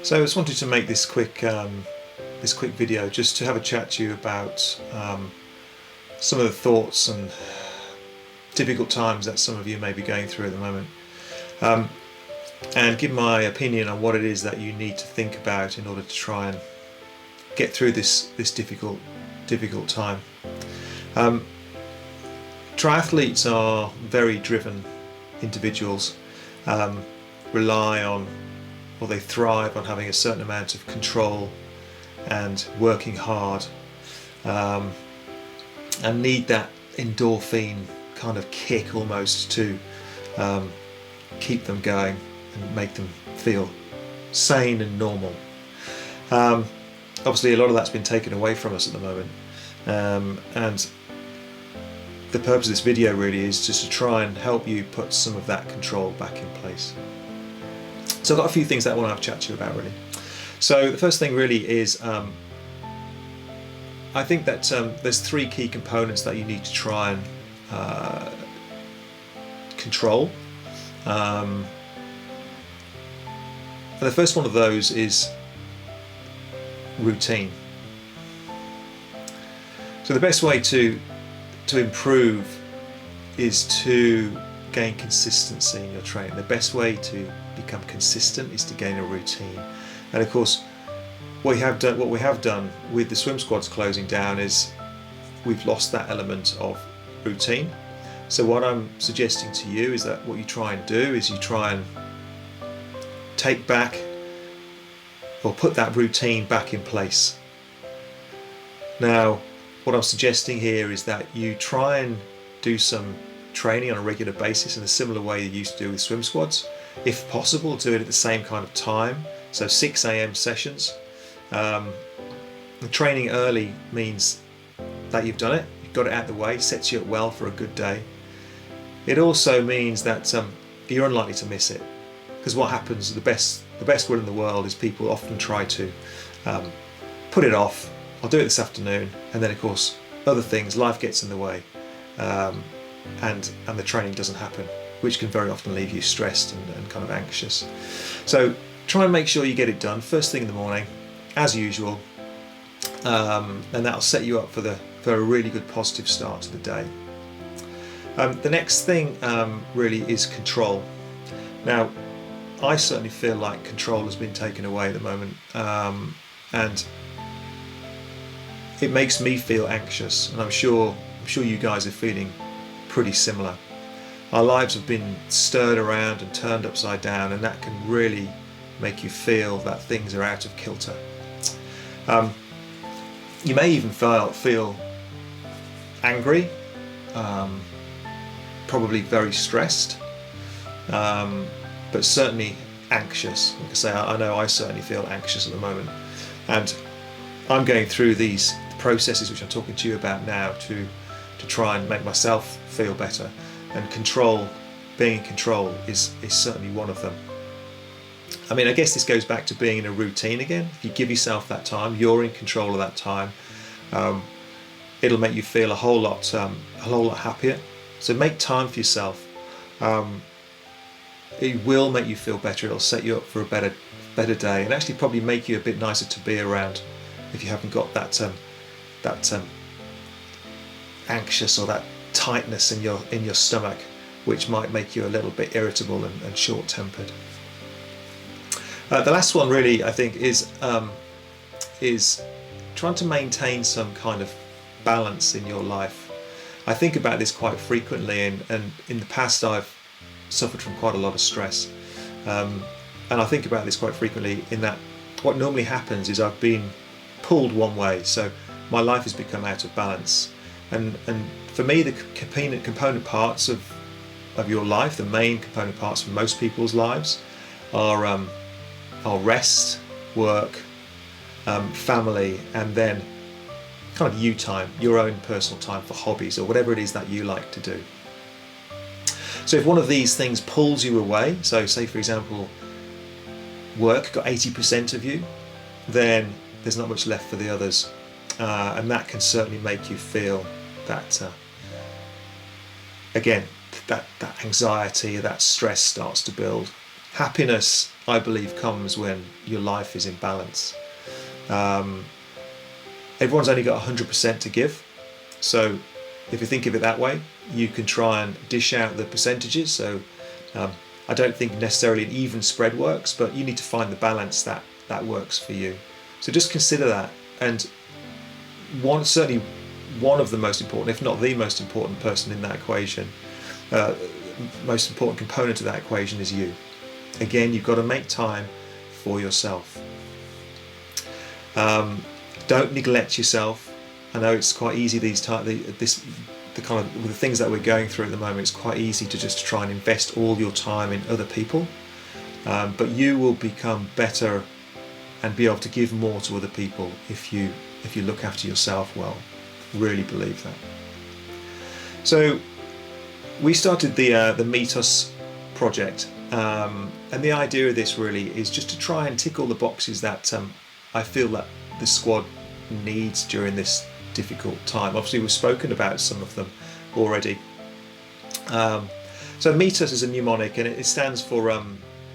So I just wanted to make this quick video just to have a chat to you about some of the thoughts and difficult times that some of you may be going through at the moment, and give my opinion on what it is that you need to think about in order to try and get through this difficult time. Triathletes are very driven individuals, rely on, or they thrive on having a certain amount of control and working hard, and need that endorphin kind of kick almost to keep them going and make them feel sane and normal. Obviously a lot of that's been taken away from us at the moment, and the purpose of this video really is just to try and help you put some of that control back in place. So I've got a few things that I want to have a chat to you about really. So the first thing really is I think that there's three key components that you need to try and control. And the first one of those is routine. So the best way to improve is to gain consistency in your training. The best way to become consistent is to gain a routine. And of course, what we have done with the swim squads closing down is we've lost that element of routine. So what I'm suggesting to you is that what you try and do is you try and take back or put that routine back in place. Now, what I'm suggesting here is that you try and do some training on a regular basis in a similar way you used to do with swim squads. If possible, do it at the same kind of time, so 6 a.m. sessions. Training early means that you've done it, you've got it out of the way, sets you up well for a good day. It also means that you're unlikely to miss it, because what happens, the best will in the world is people often try to put it off. I'll do it this afternoon, and then of course other things, life gets in the way, and the training doesn't happen, which can very often leave you stressed and kind of anxious. So try and make sure you get it done first thing in the morning, as usual, and that'll set you up for a really good positive start to the day. The next thing really is control. Now, I certainly feel like control has been taken away at the moment, and it makes me feel anxious, and I'm sure you guys are feeling pretty similar. Our lives have been stirred around and turned upside down, and that can really make you feel that things are out of kilter. You may even feel angry, probably very stressed, but certainly anxious. Like I say, I know I certainly feel anxious at the moment, and I'm going through these processes which I'm talking to you about now to try and make myself feel better, and being in control is certainly one of them. I mean, I guess this goes back to being in a routine again. If you give yourself that time, you're in control of that time, it'll make you feel a whole lot happier. So make time for yourself. It will make you feel better. It'll set you up for a better day, and actually probably make you a bit nicer to be around if you haven't got that anxious or that tightness in your stomach, which might make you a little bit irritable and short-tempered. The last one really, I think, is trying to maintain some kind of balance in your life. I think about this quite frequently, and in the past I've suffered from quite a lot of stress, and I think about this quite frequently in that what normally happens is I've been pulled one way, so my life has become out of balance, and for me the component parts of your life, the main component parts for most people's lives are rest, work, family, and then kind of you time, your own personal time for hobbies or whatever it is that you like to do. So if one of these things pulls you away, so say for example work got 80% of you, then there's not much left for the others, and that can certainly make you feel that again that anxiety, that stress starts to build. Happiness, I believe, comes when your life is in balance. Um, Everyone's only got 100% to give. So if you think of it that way, you can try and dish out the percentages. So I don't think necessarily an even spread works, but you need to find the balance that works for you. So just consider that. And certainly one of the most important, if not the most important person in that equation, most important component of that equation is you. Again, you've got to make time for yourself. Don't neglect yourself. I know it's quite easy with the things that we're going through at the moment. It's quite easy to just try and invest all your time in other people, but you will become better and be able to give more to other people if you look after yourself well. Really believe that. So we started the Meet Us project, and the idea of this really is just to try and tick all the boxes that I feel that the squad needs during this difficult time. Obviously, we've spoken about some of them already. So Meet Us is a mnemonic, and it stands for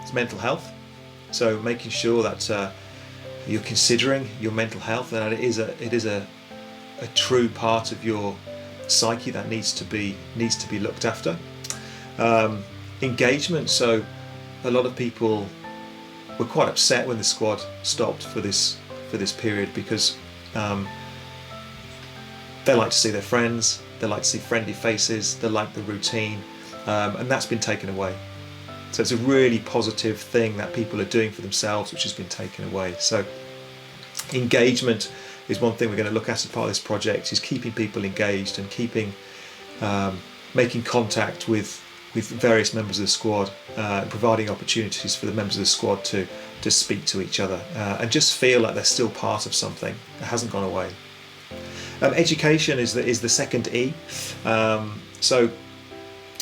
it's mental health. So making sure that you're considering your mental health, and it is a true part of your psyche that needs to be looked after. Engagement. So a lot of people were quite upset when the squad stopped for this period, because they like to see their friends, they like to see friendly faces, they like the routine, and that's been taken away. So it's a really positive thing that people are doing for themselves, which has been taken away. So engagement is one thing we're going to look at as part of this project, is keeping people engaged and making contact with various members of the squad, providing opportunities for the members of the squad to speak to each other and just feel like they're still part of something that hasn't gone away. Education is the second E. So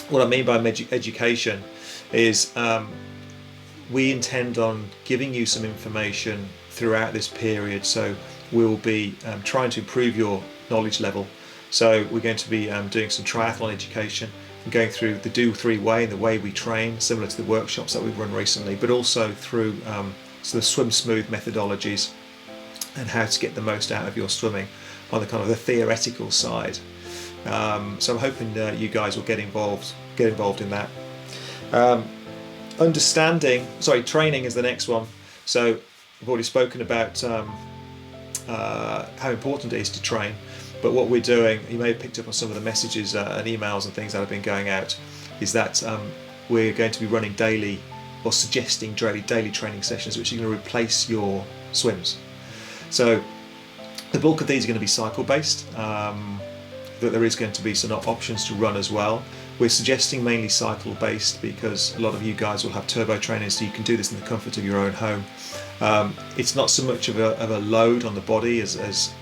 what I mean by education is we intend on giving you some information throughout this period. So we'll be trying to improve your knowledge level. So we're going to be doing some triathlon education, going through the Do 3 way and the way we train, similar to the workshops that we've run recently, but also through the Swim Smooth methodologies and how to get the most out of your swimming on the kind of the theoretical side. So I'm hoping you guys will get involved in that. Training is the next one. So I've already spoken about how important it is to train, but what we're doing, you may have picked up on some of the messages and emails and things that have been going out, is that we're going to be running daily, or suggesting daily training sessions which are going to replace your swims. So the bulk of these are going to be cycle based, that there is going to be some options to run as well. We're suggesting mainly cycle based because a lot of you guys will have turbo training, so you can do this in the comfort of your own home. It's not so much of a load on the body as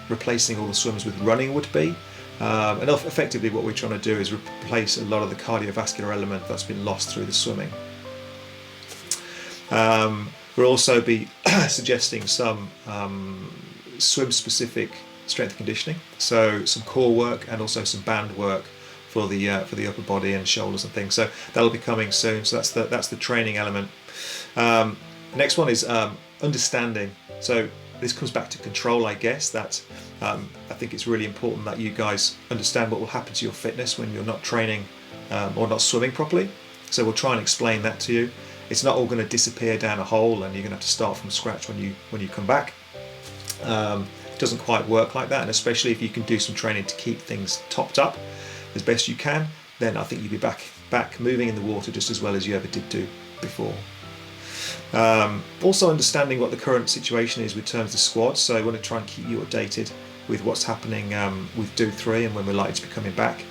replacing all the swims with running would be. And effectively what we're trying to do is replace a lot of the cardiovascular element that's been lost through the swimming. We'll also be suggesting some swim specific strength and conditioning, so some core work and also some band work for the upper body and shoulders and things. So that'll be coming soon. So that's the training element. The next one is understanding. So this comes back to control, I guess. That I think it's really important that you guys understand what will happen to your fitness when you're not training or not swimming properly. So we'll try and explain that to you. It's not all going to disappear down a hole and you're going to have to start from scratch when you come back. It doesn't quite work like that, and especially if you can do some training to keep things topped up as best you can, then I think you'll be back moving in the water just as well as you ever did do before. Also understanding what the current situation is with terms of squad, so I want to try and keep you updated with what's happening with Do 3 and when we're likely to be coming back.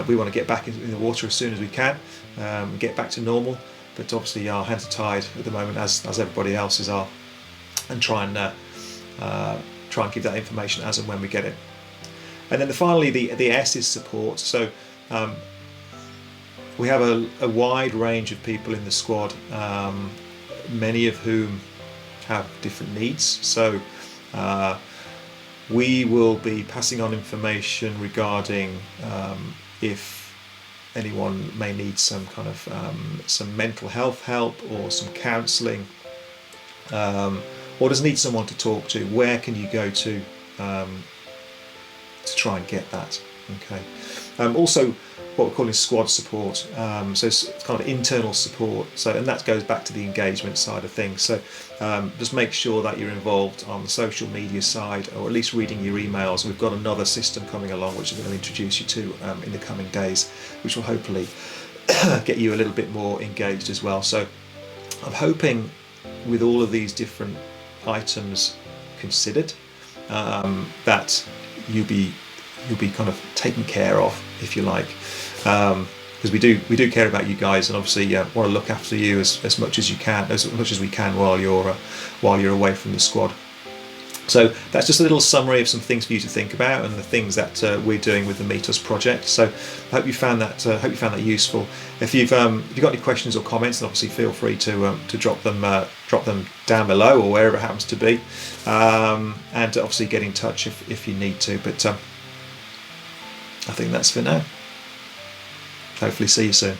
We want to get back in the water as soon as we can, get back to normal, but obviously our hands are tied at the moment as everybody else's are, and try and give that information as and when we get it. And then finally the S is support. So we have a wide range of people in the squad, many of whom have different needs. So we will be passing on information regarding if anyone may need some kind of some mental health help or some counselling, or just need someone to talk to, where can you go to try and get that? Okay. Also, what we're calling squad support. So it's kind of internal support. So, and that goes back to the engagement side of things. So just make sure that you're involved on the social media side, or at least reading your emails. We've got another system coming along, which I'm going to introduce you to in the coming days, which will hopefully get you a little bit more engaged as well. So I'm hoping with all of these different items considered, that you'll be kind of taken care of, if you like, because we do care about you guys, and obviously want to look after you as much as you can, as much as we can while you're away from the squad. So that's just a little summary of some things for you to think about, and the things that we're doing with the Meet Us project. So I hope you found that useful. If you've got any questions or comments, then obviously feel free to drop them down below, or wherever it happens to be, and obviously get in touch if you need to. But I think that's for now. Hopefully see you soon.